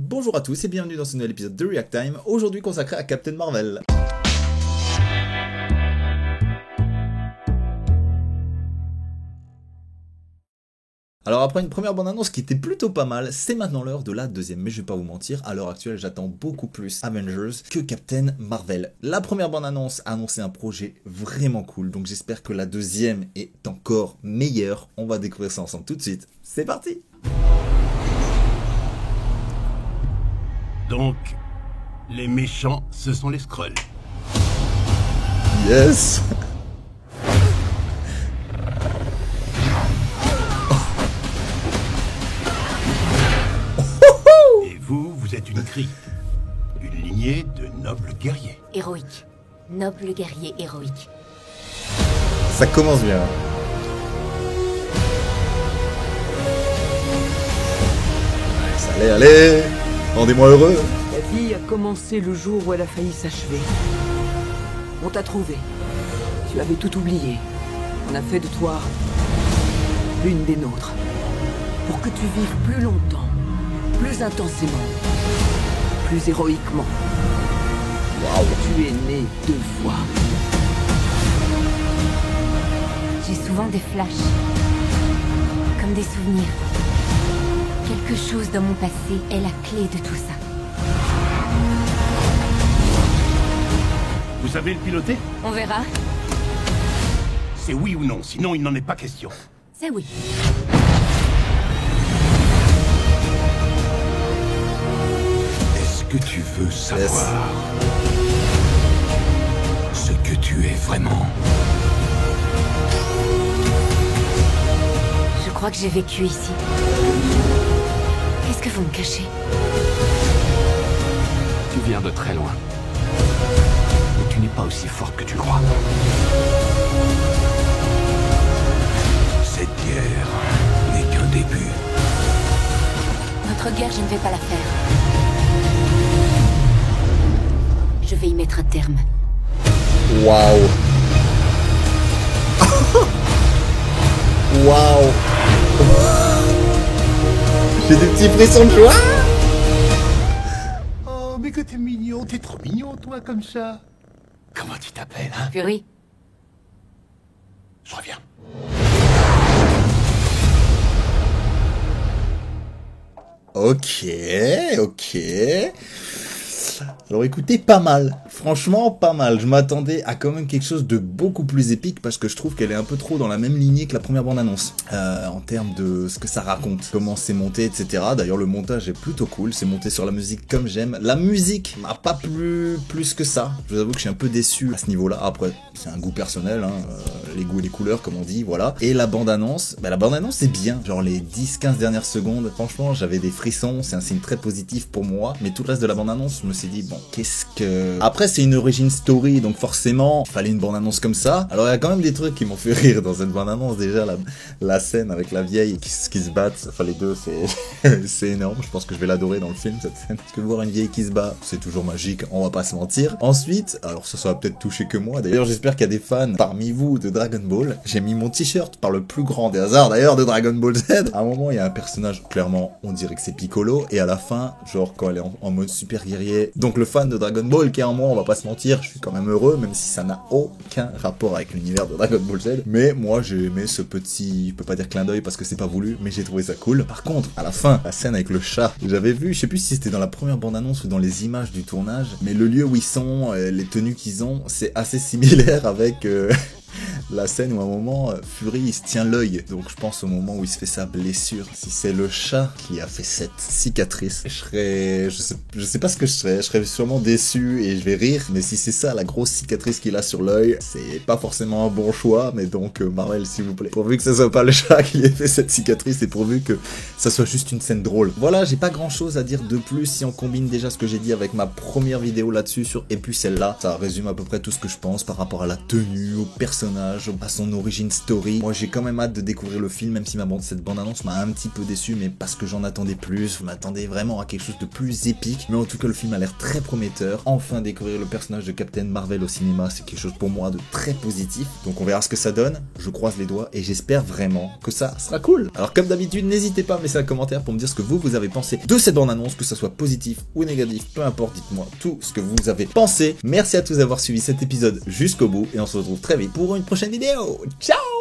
Bonjour à tous et bienvenue dans ce nouvel épisode de React Time, aujourd'hui consacré à Captain Marvel. Alors après une première bande-annonce qui était plutôt pas mal, c'est maintenant l'heure de la deuxième, mais je vais pas vous mentir, à l'heure actuelle j'attends beaucoup plus Avengers que Captain Marvel. La première bande-annonce a annoncé un projet vraiment cool, donc j'espère que la deuxième est encore meilleure. On va découvrir ça ensemble tout de suite, c'est parti! Donc, les méchants, ce sont les Skrulls. Yes! Et vous êtes une Kree. Une lignée de nobles guerriers. Héroïque. Noble guerrier héroïque. Ça commence bien. Allez, rendez-moi heureux. La vie a commencé le jour où elle a failli s'achever. On t'a trouvé. Tu avais tout oublié. On a fait de toi l'une des nôtres. Pour que tu vives plus longtemps, plus intensément, plus héroïquement. Waouh. Tu es né 2 fois. J'ai souvent des flashs. Comme des souvenirs. Quelque chose dans mon passé est la clé de tout ça. Vous savez le piloter? On verra. C'est oui ou non, sinon il n'en est pas question. C'est oui. Est-ce que tu veux savoir ce que tu es vraiment? Je crois que j'ai vécu ici. Qu'est-ce que vous me cachez? Tu viens de très loin. Mais tu n'es pas aussi forte que tu crois. Cette guerre n'est qu'un début. Notre guerre, je ne vais pas la faire. Je vais y mettre un terme. Waouh. Waouh. J'ai des petits frissons de joie. Oh, mais que t'es mignon, t'es trop mignon, toi, comme ça. Comment tu t'appelles, hein? Fury. Je reviens. Ok. Alors écoutez, pas mal. Franchement, pas mal. Je m'attendais à quand même quelque chose de beaucoup plus épique parce que je trouve qu'elle est un peu trop dans la même lignée que la première bande-annonce. En termes de ce que ça raconte, comment c'est monté, etc. D'ailleurs, le montage est plutôt cool. C'est monté sur la musique comme j'aime. La musique m'a pas plu plus que ça. Je vous avoue que je suis un peu déçu à ce niveau-là. Après, c'est un goût personnel, hein. Les goûts et les couleurs, comme on dit, voilà. Et la bande-annonce, la bande-annonce c'est bien. Genre les 10-15 dernières secondes, franchement, j'avais des frissons. C'est un signe très positif pour moi. Mais tout le reste de la bande-annonce, je me suis dit, bon, qu'est-ce que... Après, c'est une origin story, donc forcément, il fallait une bande-annonce comme ça. Alors, il y a quand même des trucs qui m'ont fait rire dans cette bande-annonce. Déjà, la scène avec la vieille qui se battent, enfin les deux, c'est énorme. Je pense que je vais l'adorer dans le film, cette scène. Parce que voir une vieille qui se bat, c'est toujours magique, on va pas se mentir. Ensuite, alors ça va peut-être toucher que moi. D'ailleurs, j'espère qu'il y a des fans parmi vous de Dragon Ball. J'ai mis mon t-shirt par le plus grand des hasards, d'ailleurs, de Dragon Ball Z. À un moment, il y a un personnage, clairement, on dirait que c'est Piccolo. Et à la fin, genre, quand elle est en mode super guerrier, donc le fan de Dragon Ball qui est en moi, on va pas se mentir, je suis quand même heureux, même si ça n'a aucun rapport avec l'univers de Dragon Ball Z. Mais moi, j'ai aimé ce petit, je peux pas dire clin d'œil parce que c'est pas voulu, mais j'ai trouvé ça cool. Par contre, à la fin, la scène avec le chat, j'avais vu, je sais plus si c'était dans la première bande-annonce ou dans les images du tournage, mais le lieu où ils sont, les tenues qu'ils ont, c'est assez similaire avec... la scène où à un moment Fury il se tient l'œil, donc je pense au moment où il se fait sa blessure. Si c'est le chat qui a fait cette cicatrice, je sais pas ce que je serais sûrement déçu et je vais rire, mais si c'est ça la grosse cicatrice qu'il a sur l'œil, c'est pas forcément un bon choix. Mais donc Marvel, s'il vous plaît, pourvu que ça soit pas le chat qui ait fait cette cicatrice et pourvu que ça soit juste une scène drôle. Voilà, j'ai pas grand chose à dire de plus si on combine déjà ce que j'ai dit avec ma première vidéo là-dessus et puis celle-là, ça résume à peu près tout ce que je pense par rapport à la tenue, au personnage, personnage, à son origin story. Moi j'ai quand même hâte de découvrir le film, même si cette bande-annonce m'a un petit peu déçu, mais parce que j'en attendais plus, je m'attendais vraiment à quelque chose de plus épique. Mais en tout cas le film a l'air très prometteur. Enfin découvrir le personnage de Captain Marvel au cinéma, c'est quelque chose pour moi de très positif. Donc on verra ce que ça donne, je croise les doigts et j'espère vraiment que ça sera cool. Alors comme d'habitude, n'hésitez pas à me laisser un commentaire pour me dire ce que vous avez pensé de cette bande-annonce, que ça soit positif ou négatif, peu importe, dites-moi tout ce que vous avez pensé. Merci à tous d'avoir suivi cet épisode jusqu'au bout et on se retrouve très vite pour une prochaine vidéo. Ciao!